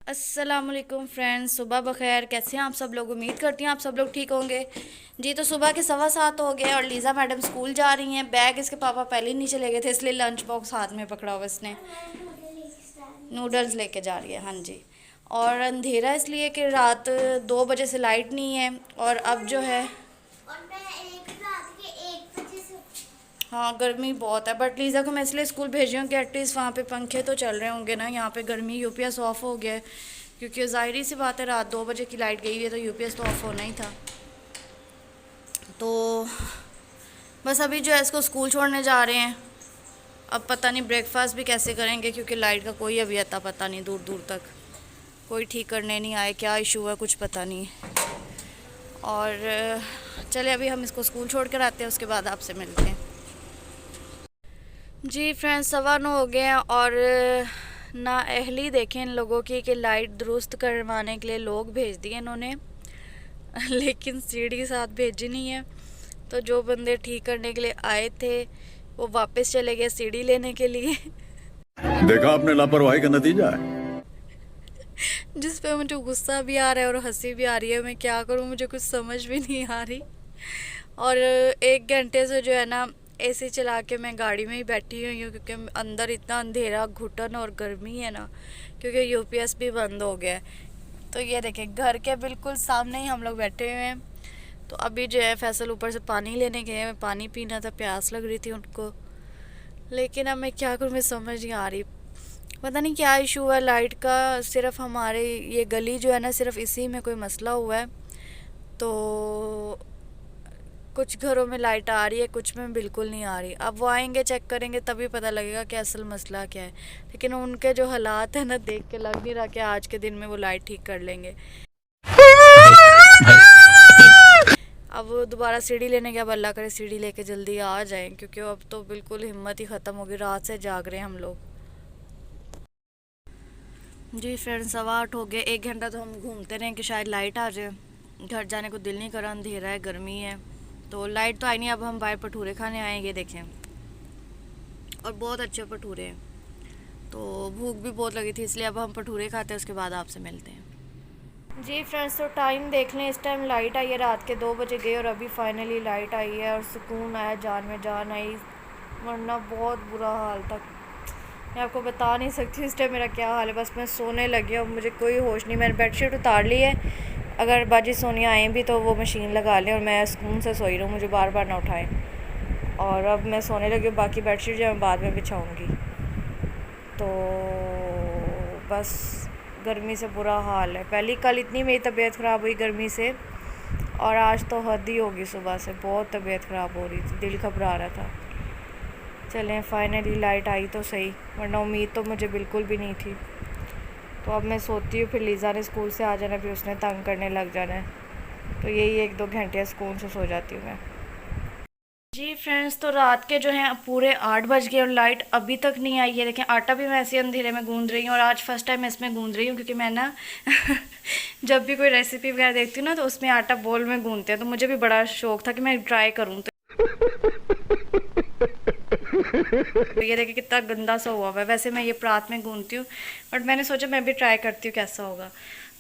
अस्सलामुअलैकुम फ्रेंड्स, सुबह बखैर। कैसे हैं आप सब लोग? उम्मीद करती हूँ आप सब लोग ठीक होंगे। जी, तो सुबह के 7:15 हो गए और लीज़ा मैडम स्कूल जा रही हैं। बैग इसके पापा पहले ही नीचे ले गए थे, इसलिए लंच बॉक्स हाथ में पकड़ा हुआ इसने। नूडल्स लेके जा रही है, हाँ जी। और अंधेरा इसलिए कि रात 2 बजे से लाइट नहीं है और अब जो है और मैं एक रात के 1 बजे से। हाँ, गर्मी बहुत है। बट लीज़ा को मैं इसलिए स्कूल भेज रही हूँ कि एटलीस्ट वहाँ पे पंखे तो चल रहे होंगे ना। यहाँ पे गर्मी, यूपीएस ऑफ हो गया है, क्योंकि ज़ाहिर सी बात है रात 2 बजे की लाइट गई हुई है तो यूपीएस तो ऑफ होना ही था। तो बस अभी जो है इसको स्कूल छोड़ने जा रहे हैं। अब पता नहीं ब्रेकफास्ट भी कैसे करेंगे, क्योंकि लाइट का कोई अभी अता पता नहीं, दूर दूर तक कोई ठीक करने नहीं आए। क्या इशू है कुछ पता नहीं। और चले अभी हम इसको स्कूल छोड़ कर आते हैं, उसके बाद आपसे मिलते हैं। जी फ्रेंड्स, 9:15 हो गए हैं और ना अहली देखें इन लोगों की कि लाइट दुरुस्त करवाने के लिए लोग भेज दिए इन्होंने लेकिन सीढ़ी साथ भेजी नहीं है। तो जो बंदे ठीक करने के लिए आए थे वो वापस चले गए सीढ़ी लेने के लिए देखा आपने लापरवाही का नतीजा है। जिस पे मुझे गुस्सा भी आ रहा है और हंसी भी आ रही है। मैं क्या करूं, मुझे कुछ समझ भी नहीं आ रही। और 1 घंटे से जो है ना एसी चला के मैं गाड़ी में ही बैठी हुई हूँ, क्योंकि अंदर इतना अंधेरा, घुटन और गर्मी है ना, क्योंकि यूपीएस भी बंद हो गया है। तो ये देखें, घर के बिल्कुल सामने ही हम लोग बैठे हुए हैं। तो अभी जो है फैसल ऊपर से पानी लेने गए हैं। पानी पीना था, प्यास लग रही थी उनको। लेकिन अब मैं क्या करूँ, मैं समझ नहीं आ रही। पता नहीं क्या इशू है लाइट का। सिर्फ हमारे ये गली जो है ना, सिर्फ इसी में कोई मसला हुआ है। तो कुछ घरों में लाइट आ रही है, कुछ में बिल्कुल नहीं आ रही। अब वो आएंगे, चेक करेंगे, तभी पता लगेगा कि असल मसला क्या है। लेकिन उनके जो हालात है ना, देख के लग नहीं रहा कि आज के दिन में वो लाइट ठीक कर लेंगे। अब वो दोबारा सीढ़ी लेने के, अब अल्लाह करे सीढ़ी लेके जल्दी आ जाएं, क्योंकि अब तो बिल्कुल हिम्मत ही ख़त्म होगी। रात से जाग रहे हैं हम लोग। जी फ्रेंड्स, 8:15 हो गए। 1 घंटा तो हम घूमते रहे कि शायद लाइट आ जाए। घर जाने को दिल नहीं करा, अंधेरा है, गर्मी है। तो लाइट तो आई नहीं। अब हम बाहर भटूरे खाने आए, ये देखें, और बहुत अच्छे भटूरे हैं। तो भूख भी बहुत लगी थी, इसलिए अब हम भटूरे खाते हैं, उसके बाद आपसे मिलते हैं। जी फ्रेंड्स, तो टाइम देख लें। इस टाइम लाइट आई है, रात के 2 बजे गए और अभी फाइनली लाइट आई है और सुकून आया, जान में जान आई। वरना बहुत बुरा हाल था, मैं आपको बता नहीं सकती इस टाइम मेरा क्या हाल है। बस मैं सोने लगी और मुझे कोई होश नहीं। मैंने बेडशीट उतार ली है, अगर बाजी सोनिया आए भी तो वो मशीन लगा लें और मैं सुकून से सोई रहूँ, मुझे बार बार ना उठाएं। और अब मैं सोने लगी हूँ। बाकी बेडशीट जो मैं बाद में बिछाऊँगी। तो बस गर्मी से बुरा हाल है। पहली कल इतनी मेरी तबीयत ख़राब हुई गर्मी से, और आज तो हद ही होगी। सुबह से बहुत तबीयत ख़राब हो रही थी, दिल घबरा रहा था। चलें, फाइनली लाइट आई तो सही, वरना उम्मीद तो मुझे बिल्कुल भी नहीं थी। तो अब मैं सोती हूँ, फिर लीज़ा ने स्कूल से आ जाना, फिर उसने तंग करने लग जाना है। तो यही 1-2 घंटे सुकून से सो जाती हूँ मैं। जी फ्रेंड्स, तो रात के जो हैं पूरे 8 बज गए और लाइट अभी तक नहीं आई है। देखें, आटा भी मैं ऐसे अंधेरे में गूंद रही हूँ, और आज फर्स्ट टाइम इसमें गूंद रही हूँ, क्योंकि मैं ना जब भी कोई रेसिपी वगैरह देखती हूँ ना, तो उसमें आटा बोल में गूंदते हैं। तो मुझे भी बड़ा शौक था कि मैं ट्राई करूँ। तो ये देखिए कितना गंदा सा हुआ हुआ है। वैसे मैं ये परात में गूंदती हूँ, बट मैंने सोचा मैं भी ट्राई करती हूँ कैसा होगा।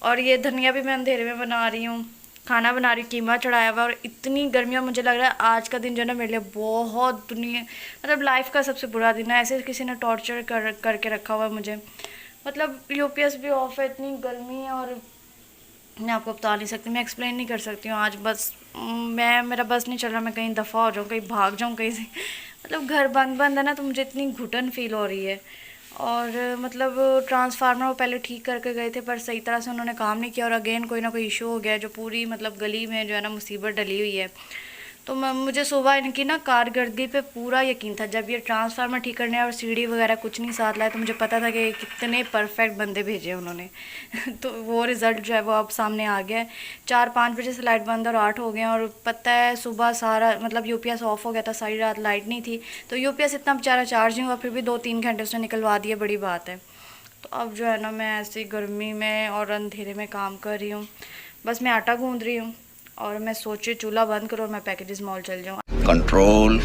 और ये धनिया भी मैं अंधेरे में बना रही हूँ, खाना बना रही हूँ, कीमा चढ़ाया हुआ। और इतनी गर्मियाँ, मुझे लग रहा है आज का दिन जो है ना मेरे लिए बहुत दुनिया, मतलब लाइफ का सबसे बुरा दिन है। ऐसे किसी ने टॉर्चर करके रखा हुआ है मुझे। मतलब यूपीएस भी ऑफ है, इतनी गर्मी है, और मैं आपको बता नहीं सकती, मैं एक्सप्लेन नहीं कर सकती हूँ। आज बस मेरा बस नहीं चल रहा, मैं कहीं दफ़ा हो जाऊँ, कहीं भाग जाऊँ कहीं से। मतलब घर बंद बंद है ना, तो मुझे इतनी घुटन फील हो रही है। और मतलब ट्रांसफार्मर वो पहले ठीक करके गए थे, पर सही तरह से उन्होंने काम नहीं किया, और अगेन कोई ना कोई इशू हो गया, जो पूरी मतलब गली में जो है ना मुसीबत डली हुई है। तो मुझे सुबह इनकी ना कारकर्दगी पे पूरा यकीन था। जब ये ट्रांसफार्मर ठीक करने और सीढ़ी वगैरह कुछ नहीं साथ लाए, तो मुझे पता था कि कितने परफेक्ट बंदे भेजे उन्होंने तो वो रिज़ल्ट जो है वो अब सामने आ गया है। 4-5 बजे से लाइट बंद और 8 हो गए हैं, और पता है सुबह सारा मतलब यूपीएस ऑफ हो गया था, सारी रात लाइट नहीं थी। तो यूपीएस इतना बेचारा चार्ज नहीं हुआ, फिर भी 2-3 घंटे उसने निकलवा दिए, बड़ी बात है। तो अब जो है ना मैं ऐसी गर्मी में और अंधेरे में काम कर रही हूँ। बस मैं आटा गूँध रही हूँ, और मैं सोची चूल्हा बंद करो और मैं पैकेजेस मॉल चल जाऊँ। Control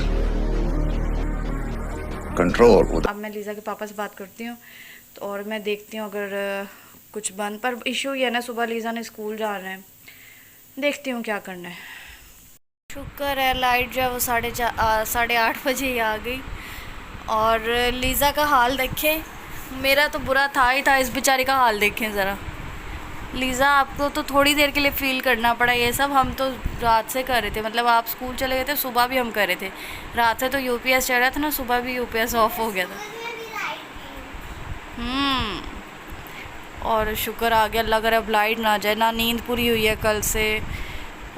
control. अब मैं लीज़ा के पापा से बात करती हूँ, तो और मैं देखती हूँ अगर कुछ बंद, पर इशू ये है ना, सुबह लीज़ा ने स्कूल जाना है, देखती हूँ क्या करना है। शुक्र है लाइट जो है वो 8:30 बजे ही आ गई। और लीज़ा का हाल देखें, मेरा तो बुरा था ही था, इस बेचारी का हाल देखें ज़रा। लीज़ा आपको तो थोड़ी देर के लिए फ़ील करना पड़ा ये सब, हम तो रात से कर रहे थे, मतलब आप स्कूल चले गए थे, सुबह भी हम कर रहे थे, रात से तो यूपीएस चल रहा था ना, सुबह भी यूपीएस ऑफ हो गया था। और शुक्र आ गया, अल्लाह करे अब लाइट ना जाए। ना नींद पूरी हुई है कल से,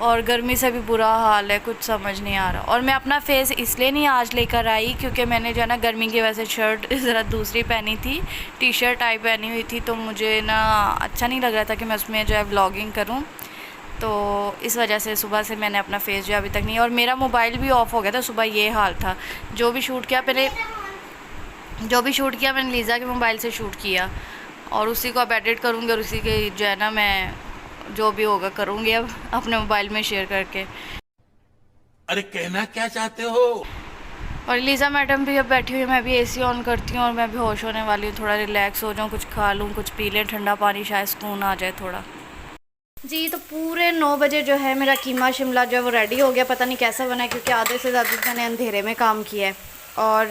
और गर्मी से भी बुरा हाल है, कुछ समझ नहीं आ रहा। और मैं अपना फेस इसलिए नहीं आज लेकर आई क्योंकि मैंने जो है ना गर्मी की वजह से शर्ट ज़रा दूसरी पहनी थी, टी शर्ट टाइप पहनी हुई थी, तो मुझे ना अच्छा नहीं लग रहा था कि मैं उसमें जो है व्लॉगिंग करूं, तो इस वजह से सुबह से मैंने अपना फेस जो अभी तक नहीं। और मेरा मोबाइल भी ऑफ़ हो गया था सुबह, ये हाल था। जो भी शूट किया मैंने लीज़ा के मोबाइल से शूट किया, और उसी को अब एडिट करूँगी और उसी के जो है ना मैं जो भी होगा करूँगी अब अपने मोबाइल में शेयर करके। अरे कहना क्या चाहते हो? और लीज़ा मैडम भी अब बैठी हुई है, मैं भी एसी ऑन करती हूँ और मैं भी होश होने वाली हूँ, थोड़ा रिलैक्स हो जाऊँ, कुछ खा लूँ, कुछ पी लें ठंडा पानी, शायद सुकून आ जाए थोड़ा। जी तो पूरे 9 बजे जो है मेरा कीमा शिमला जो है वो रेडी हो गया। पता नहीं कैसा बना है क्योंकि आधे से ज़्यादा मैंने अंधेरे में काम किया है। और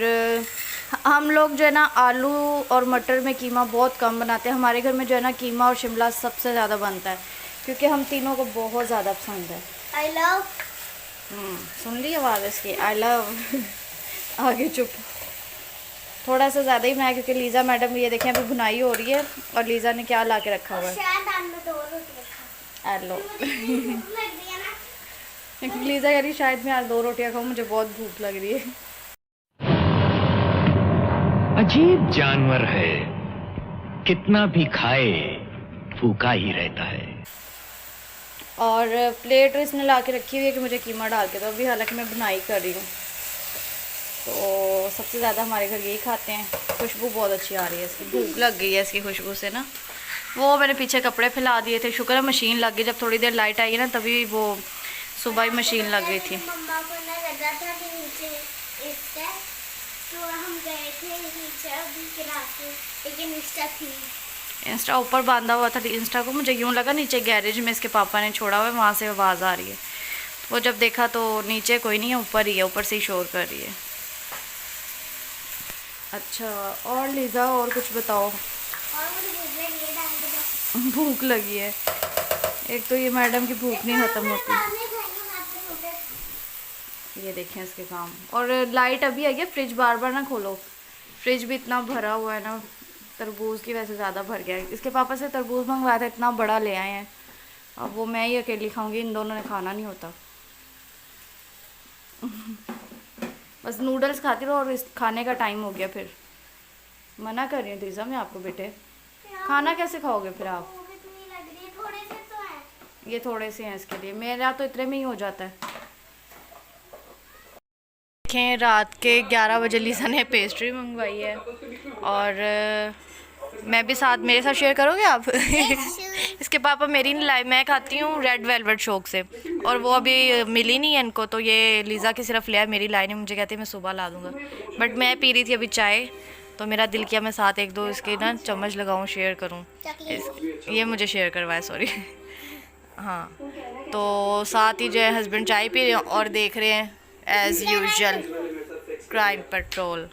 हम लोग जो है ना आलू और मटर में कीमा बहुत कम बनाते हैं। हमारे घर में जो है ना कीमा और शिमला सबसे ज़्यादा बनता है क्योंकि हम तीनों को बहुत ज़्यादा पसंद है। I love. सुन ली आवाज़ इसकी, आई लव। आगे चुप, थोड़ा सा ज़्यादा ही बनाया क्योंकि लीज़ा मैडम ये देखें अभी बुनाई हो रही है और लीज़ा ने क्या ला के रखा हुआ है। शायद हमने 2 रोटी रखा। हेलो भूख लग रही है ना। लीज़ा कह रही शायद मैं आज 2 रोटियां खाऊं, मुझे बहुत भूख लग रही है। अजीब जानवर है, कितना भी खाए भूखा ही रहता है। और प्लेट इसने ला के रखी हुई है कि मुझे कीमा डाल के दो। अभी हालांकि मैं बुनाई कर रही हूँ, तो सबसे ज़्यादा हमारे घर यही खाते हैं। खुशबू बहुत अच्छी आ रही है इसकी, भूख लग गई है इसकी खुशबू से ना। वो मैंने पीछे कपड़े फैला दिए थे, शुक्र है मशीन लग गई। जब थोड़ी देर लाइट आई ना तभी वो सुबह ही मशीन लग गई थी। मम्मा को ना लगा था कि नीचे इसका, तो हम गए थे नीचे अभी के रास्ते, लेकिन इंस्टा थी। इंस्टा ऊपर बांधा हुआ था इंस्टा को, मुझे यूँ लगा नीचे गैरेज में इसके पापा ने छोड़ा हुआ है, वहाँ से आवाज़ आ रही है। वो जब देखा तो नीचे कोई नहीं है, ऊपर ही है, ऊपर से ही शोर कर रही है। अच्छा और लीज़ा और कुछ बताओ। और मुझे भूख लगी है, डाल के दो। भूख लगी है, एक तो ये मैडम की भूख नहीं ख़त्म होती। ये देखें इसके काम। और लाइट अभी आई है, फ्रिज बार बार ना खोलो, फ्रिज भी इतना भरा हुआ है ना, तरबूज की वजह से ज़्यादा भर गया है। इसके पापा से तरबूज मंगवाया था, इतना बड़ा ले आए हैं। अब वो मैं ही अकेली खाऊंगी, इन दोनों ने खाना नहीं होता। बस नूडल्स खाती रहो और इस खाने का टाइम हो गया फिर। मना कर रही हूँ लीज़ा मैं आपको, बेटे खाना कैसे खाओगे फिर आप। भूख इतनी लग रही है, थोड़े से तो है। ये थोड़े से हैं इसके लिए, मेरा तो इतने में ही हो जाता है। देखें रात के 11 बजे लीज़ा ने पेस्ट्री मंगवाई है और मैं भी साथ, मेरे साथ शेयर करोगे आप। इसके पापा मेरी नहीं लाए, मैं खाती हूँ रेड वेलवेट शौक से, और वो अभी मिली नहीं है इनको, तो ये लीज़ा की सिर्फ लिया, मेरी लाई नहीं। मुझे कहती है मैं सुबह ला दूँगा, बट मैं पी रही थी अभी चाय, तो मेरा दिल किया मैं साथ 1-2 इसके ना चम्मच लगाऊँ, शेयर करूँ। ये मुझे शेयर करवाए, सॉरी। हाँ तो साथ ही जो है हस्बैंड चाय पी रहे हैं और देख रहे हैं एज़ यूजुअल क्राइम पेट्रोल।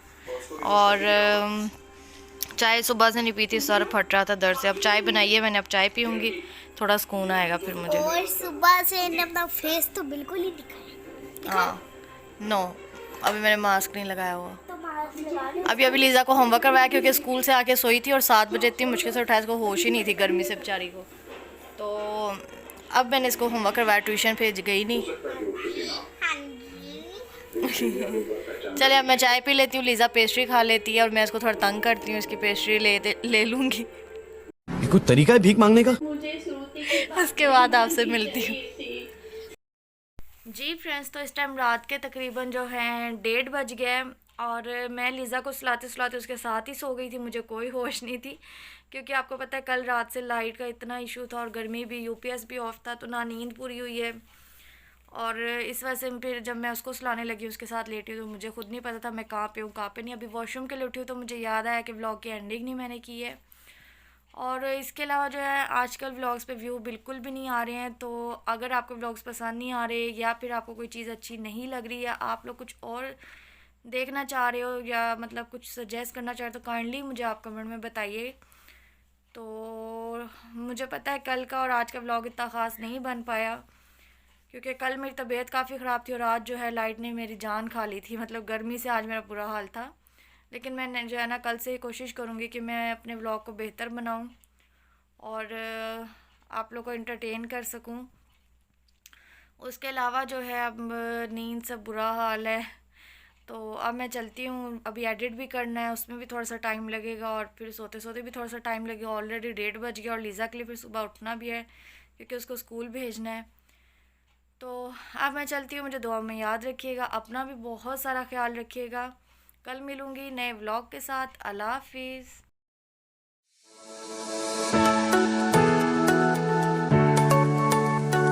और चाय सुबह से नहीं पी थी, सर फट रहा था दर्द से। अब चाय बनाई है मैंने, अब चाय पीऊँगी, थोड़ा सुकून आएगा फिर मुझे। और सुबह से इन्हें अपना फेस तो बिल्कुल ही दिखाया। हाँ नो, अभी मैंने मास्क नहीं लगाया हुआ। तो मास्क लगा लो। अभी लीज़ा को होमवर्क करवाया क्योंकि स्कूल से आके सोई थी और 7 बजे इतनी मुश्किल से उठाया, इसको होश ही नहीं थी गर्मी से बेचारी को। तो अब मैंने इसको होमवर्क करवाया, ट्यूशन भेज गई नहीं। हाँ जी। चले अब मैं चाय पी लेती हूँ, लीज़ा पेस्ट्री खा लेती है और मैं इसको थोड़ा तंग करती हूँ, इसकी पेस्ट्री ले लूँगी। ये कोई तरीका है भीख मांगने का? उसके बाद आपसे मिलती हूँ। जी फ्रेंड्स, तो इस टाइम रात के तकरीबन जो है 1:30 बज गए और मैं लीज़ा को सुलाते सुलाते उसके साथ ही सो गई थी। मुझे कोई होश नहीं थी क्योंकि आपको पता है कल रात से लाइट का इतना इशू था और गर्मी भी, यूपीएस भी ऑफ था, तो ना नींद पूरी हुई है। और इस वजह से फिर जब मैं उसको सुलाने लगी, उसके साथ लेटी हूँ, तो मुझे खुद नहीं पता था मैं कहाँ पे हूँ कहाँ पे नहीं। अभी वॉशरूम के लिए उठी हूँ तो मुझे याद आया कि व्लॉग की एंडिंग नहीं मैंने की है। और इसके अलावा जो है आजकल व्लॉग्स पे व्यू बिल्कुल भी नहीं आ रहे हैं। तो अगर आपको व्लॉग्स पसंद नहीं आ रहे या फिर आपको कोई चीज़ अच्छी नहीं लग रही या आप लोग कुछ और देखना चाह रहे हो या मतलब कुछ सजेस्ट करना चाह रहे हो तो काइंडली मुझे आप कमेंट में बताइए। तो मुझे पता है कल का और आज का व्लॉग इतना ख़ास नहीं बन पाया क्योंकि कल मेरी तबीयत काफ़ी ख़राब थी और आज जो है लाइट ने मेरी जान खा ली थी। मतलब गर्मी से आज मेरा बुरा हाल था। लेकिन मैं जो है ना कल से कोशिश करूँगी कि मैं अपने व्लॉग को बेहतर बनाऊँ और आप लोग को एंटरटेन कर सकूँ। उसके अलावा जो है अब नींद से बुरा हाल है। तो अब मैं चलती हूँ, अभी एडिट भी करना है, उसमें भी थोड़ा सा टाइम लगेगा और फिर सोते सोते भी थोड़ा सा टाइम लगेगा। ऑलरेडी 1:30 बज गया और लीज़ा के लिए फिर सुबह उठना भी है क्योंकि उसको स्कूल भेजना है। तो अब मैं चलती हूँ, मुझे दुआ में याद रखिएगा, अपना भी बहुत सारा ख्याल रखिएगा। कल मिलूँगी नए व्लॉग के साथ। अल्लाह हाफिज़।